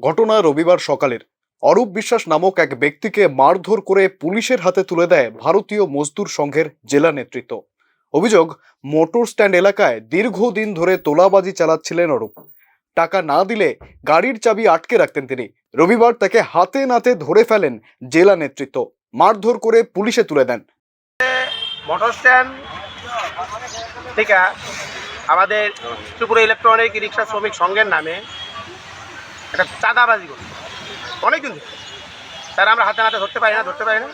ঘটনা রবিবার সকালের। অরূপ বিশ্বাস নামক এক ব্যক্তিকে মারধর করে পুলিশের হাতে তুলে দেয় ভারতীয় মজদুর সংঘের জেলা নেতৃত্ব। অভিযোগ, মোটর স্ট্যান্ড এলাকায় দীর্ঘদিন ধরে তোলাবাজি চালাচ্ছিলেন অরূপ। টাকা না দিলে গাড়ির চাবি আটকে রাখতেন তিনি। রবিবার তাকে হাতে নাতে ধরে ফেলেন জেলা নেতৃত্ব, মারধর করে পুলিশে তুলে দেন। মোটর স্ট্যান্ড থেকে আমাদের ত্রিপুরা ইলেকট্রনিক রিক্সা শ্রমিক সংঘের নামে একটা চাঁদাবাজি করছে অনেকদিন ধরে। তারা আমরা হাতে নাতে ধরতে পারি না।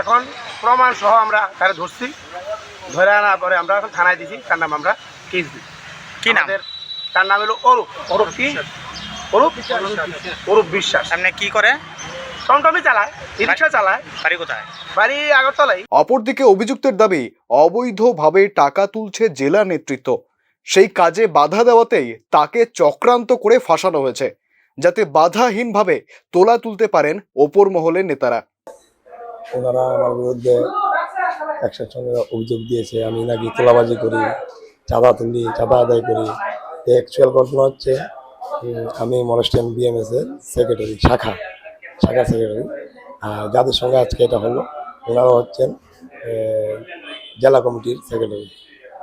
এখন প্রমাণ সহ আমরা তারা ধরছি। ধরে আনার পরে আমরা এখন থানায় দিছি। তার নাম আমরা কেস দিই। কি নাম? তার নাম হলো অরূপ বিশ্বাস। আপনি কি করে? টমটমি চালায়, রিক্সা চালায়। বাড়ি কোথায়? বাড়ি আগরতলায়। অপরদিকে অভিযুক্তের দাবি, অবৈধভাবে টাকা তুলছে জেলা নেতৃত্ব। সেই কাজে বাধা দেওয়াতেই তাকে চক্রান্ত করে ফাঁসানো হয়েছে, যাতে বাধাহীনভাবে তোলা তুলতে পারেন ওপর মহলের নেতারা। ওনারা আমার বিরুদ্ধে একসাথে সঙ্গে অভিযোগ দিয়েছে আমি নাকি তোলাবাজি করি, চাঁদা তুলি, চাঁদা আদায় করি। অ্যাকচুয়াল ঘটনা হচ্ছে আমি মনস্টেন বিএমএস এর সেক্রেটারি, শাখা সেক্রেটারি। আর যাদের সঙ্গে আজকে এটা হলো ওনারা হচ্ছেন জেলা কমিটির সেক্রেটারি,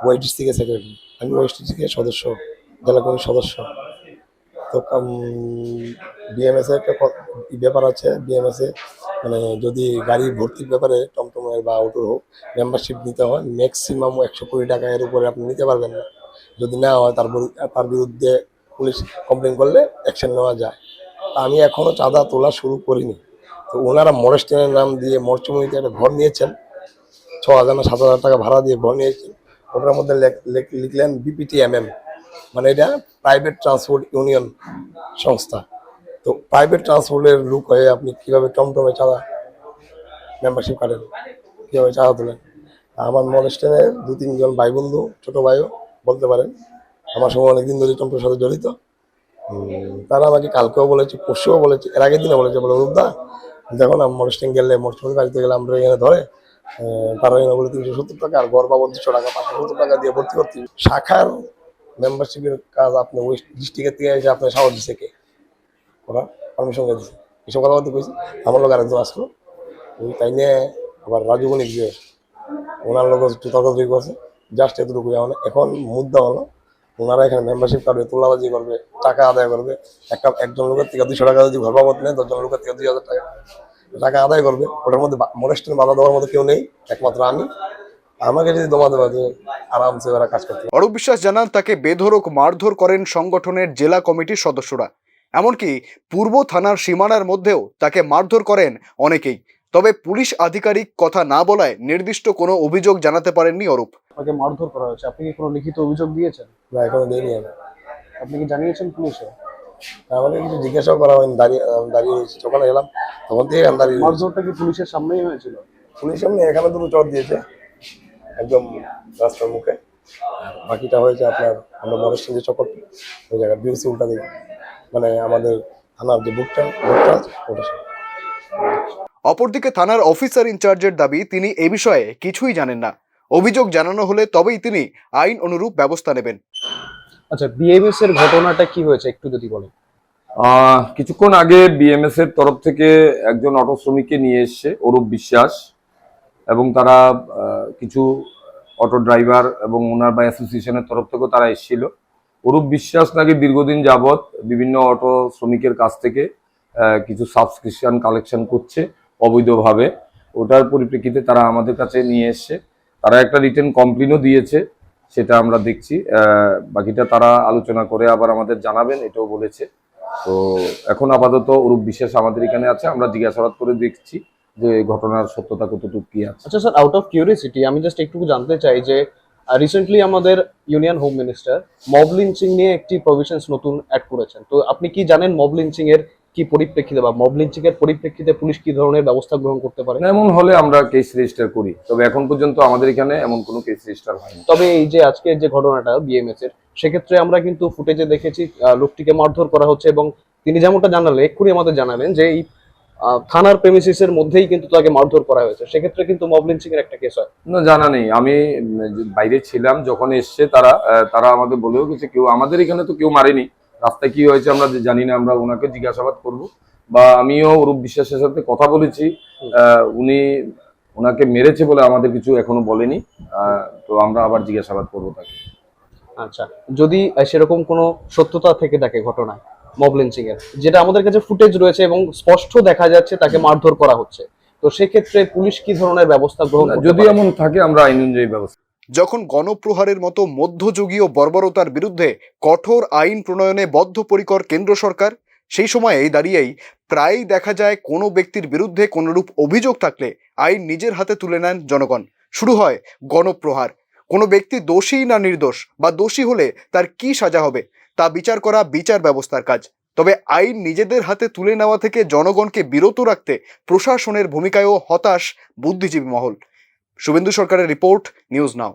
ওয়েস্ট ডিস্ট্রিক্টের সেক্রেটারি। আমি ওয়েস্ট ডিস্ট্রিক্টের সদস্য, জেলা কমিটির সদস্য। তো বিএমএস এর একটা ব্যাপার আছে। বিএমএস এ মানে যদি গাড়ি ভর্তির ব্যাপারে টমটমের বা অটোর হোক মেম্বারশিপ নিতে হয়, ম্যাক্সিমাম 120 টাকা এর উপরে আপনি নিতে পারবেন না। যদি না হয় তার বিরুদ্ধে পুলিশ কমপ্লেন করলে অ্যাকশন নেওয়া যায়। আমি এখনও চাঁদা তোলা শুরু করিনি। তো ওনারা মরেস্টেনের নাম দিয়ে মরচুমনিতে একটা ঘর নিয়েছেন, 6,000 না 7,000 টাকা ভাড়া দিয়ে ঘর নিয়েছেন। ওটার মধ্যে লিখলেন BPTMM, মানে এটা প্রাইভেট ট্রান্সপোর্ট ইউনিয়ন সংস্থা। তো প্রাইভেট ট্রান্সপোর্টের লোক হয়ে আপনি কীভাবে টমটমে চাঁদা মেম্বারশিপ কাটেন, কীভাবে চাঁদা তোলেন? আমার মনেস্টেনের 2-3 জন ভাই বন্ধু, ছোটো ভাইও বলতে পারেন, আমার সঙ্গে অনেকদিন ধরে টমটমের সাথে জড়িত। তারা আমাকে কালকেও বলেছে, পরশুও বলেছে, এর আগের দিনে বলেছে, বলে অরূপদা দেখুন মনেস্টেন গেলে মরচুমের বাড়িতে গেলে আমরা এখানে ধরে তারা এখানে বলে 370 টাকা, আর গড় বাবদ 200 টাকা, 570 টাকা দিয়ে ভর্তি করতে। শাখার মেম্বারশিপের কাজ আপনি ওয়েস্ট ডিস্ট্রিক্টের থেকে এসে আপনার সাহস দিচ্ছে কে? ওরা পারমিশন দিয়েছে। এসব কথা বলতে কইছি। আমার লোক আরেকজন আসলো, ওই তাই নিয়ে আবার রাজু বণিক যে ওনার লোক একটু তর্কাতর্কি করছে, জাস্ট এতটুকু। এখন মুদ্রা হলো ওনারা এখানে মেম্বারশিপ কাটবে, তোলাবাজি করবে, টাকা আদায় করবে। একজন লোকের থেকে 200 টাকা যদি ঘর বাবদ নেয়, 10 জন লোকের থেকে 2,000 টাকা আদায় করবে। ওটার মধ্যে মনেস্টের বাধা দেওয়ার মতো কেউ নেই, একমাত্র আমি। আমাকে যদি দমাতে পারে আরামসে ওরা কাজ করতে। অরূপ বিশ্বাস জানান, তাকে বেধড়ক মারধর করেন সংগঠনের জেলা কমিটির সদস্যরা। এমনকি পূর্ব থানার সীমানার মধ্যেও তাকে মারধর করেন অনেকেই। তবে পুলিশ আধিকারিক কথা না বলায় নির্দিষ্ট কোনো অভিযোগ জানাতে পারেননি অরূপ। তাকে মারধর করা হয়েছে, আপনি কি কোনো লিখিত অভিযোগ দিয়েছেন? না, এখনো দেয়নি। আপনি কি জানিয়েছেন পুলিশে? আমাকে কিছু জিজ্ঞাসাও করা হয়নি, দাঁড়িয়ে রয়েছি। যখন এলাম তখন থেকে দাঁড়িয়ে। মারধরটা কি পুলিশের সামনেই হয়েছিল? পুলিশের সামনে, এখানে দুটো চট দিয়েছে একদম রাস্তার মুখে। বাকিটা হয়েছে আপনার আমরা মনেস্টেন যে চকট, ওই জায়গায় বিউসি উল্টা দিকে, মানে আমাদের থানার যে বুকটা আছে ওটা। অপরদিকে থানার অফিসার ইনচার্জের দাবি, তিনি এ বিষয়ে কিছুই জানেন না। অভিযোগ জানানো হলে তবেই তিনি আইন অনুরূপ ব্যবস্থা নেবেন। আচ্ছা, বিএমএস এর ঘটনাটা কি হয়েছে একটু যদি বলেন। কিছুক্ষণ আগে বিএমএস এর তরফ থেকে একজন অটো শ্রমিককে নিয়ে এসছে, অরূপ বিশ্বাস, এবং তারা কিছু অটো ড্রাইভার এবং ওনার বা অ্যাসোসিয়েশনের তরফ থেকেও তারা এসেছিল। অরূপ বিশ্বাস নাকি দীর্ঘদিন যাবৎ বিভিন্ন অটো শ্রমিকের কাছ থেকে কিছু সাবস্ক্রিপশন কালেকশন করছে অবৈধভাবে। ওটার পরিপ্রেক্ষিতে তারা আমাদের কাছে নিয়ে এসছে। তারা একটা রিটেন কমপ্লেনও দিয়েছে, সেটা আমরা দেখছি। বাকিটা তারা আলোচনা করে আবার আমাদের জানাবেন, এটাও বলেছে। তো এখন আপাতত অরূপ বিশ্বাস আমাদের এখানে আছে, আমরা জিজ্ঞাসাবাদ করে দেখছি যে ঘটনার সত্যতা কতটুকু কি আছে। আচ্ছা স্যার, আউট অফ কিউরিওসিটি আমি জাস্ট একটু জানতে চাই যে রিসেন্টলি আমাদের union home minister mob lynching নিয়ে একটি প্রভিশনস নতুন অ্যাড করেছেন। তো আপনি কি জানেন মব লিঞ্চিং এর কি পরিপ্রেক্ষিতে বা মব লিঞ্চিং এর পরিপ্রেক্ষিতে পুলিশ কি ধরনের ব্যবস্থা গ্রহণ করতে পারে? এমন হলে আমরা কেস রেজিস্টার করি, তবে এখন পর্যন্ত আমাদের এখানে এমন কোনো কেস রেজিস্টার হয়নি। তবে এই যে আজকের যে ঘটনাটা বিএমএস এর, সেক্ষেত্রে আমরা কিন্তু ফুটেজে দেখেছি লোকটিকে মারধর করা হচ্ছে এবং তিনি যেমনটা জানালেন, এক্ষুনি আমাদের জানালেন যে এই থানার প্রেমিসিসের মধ্যেই কিন্তু তাকে মারধর করা হয়েছে, সেক্ষেত্রে কিন্তু মব লিঞ্চিং এর একটা কেস হয়। না, জানা নেই। আমি বাইরে ছিলাম যখন এসছে তারা, তারা আমাদের বলেও গেছে কেউ আমাদের এখানে তো কেউ মারেনি, রাস্তায় কি হয়েছে আমরা জানি না, আমরা ওনাকে জিজ্ঞাসাবাদ করব। বা আমিও অরূপ বিশ্বাসের সাথে কথা বলেছি, উনি ওনাকে মেরেছে বলে আমাদের কিছু এখনো বলেনি। তো আমরা আবার জিজ্ঞাসাবাদ করবো তাকে। আচ্ছা, যদি সেরকম কোনো সত্যতা থেকে থাকে ঘটনা মব লিঞ্চিং এর, যেটা আমাদের কাছে ফুটেজ রয়েছে এবং স্পষ্ট দেখা যাচ্ছে তাকে মারধর করা হচ্ছে, তো সেক্ষেত্রে পুলিশ কি ধরনের ব্যবস্থা গ্রহণ করতে যদি পারে? এমন থাকে আমরা আইন অনুযায়ী ব্যবস্থা। যখন গণপ্রহারের মতো মধ্যযুগীয় বর্বরতার বিরুদ্ধে কঠোর আইন প্রণয়নে বদ্ধপরিকর কেন্দ্র সরকার, সেই সময়েই দাঁড়িয়েই প্রায়ই দেখা যায় কোনো ব্যক্তির বিরুদ্ধে কোনোরূপ অভিযোগ থাকলে আইন নিজের হাতে তুলে নেন জনগণ। শুরু হয় গণপ্রহার। কোনো ব্যক্তি দোষী না নির্দোষ, বা দোষী হলে তার কি সাজা হবে তা বিচার করা বিচার ব্যবস্থার কাজ। তবে আইন নিজেদের হাতে তুলে নেওয়া থেকে জনগণকে বিরত রাখতে প্রশাসনের ভূমিকায়ও হতাশ বুদ্ধিজীবী মহল। শুভেন্দু সরকারের রিপোর্ট, নিউজ নাও।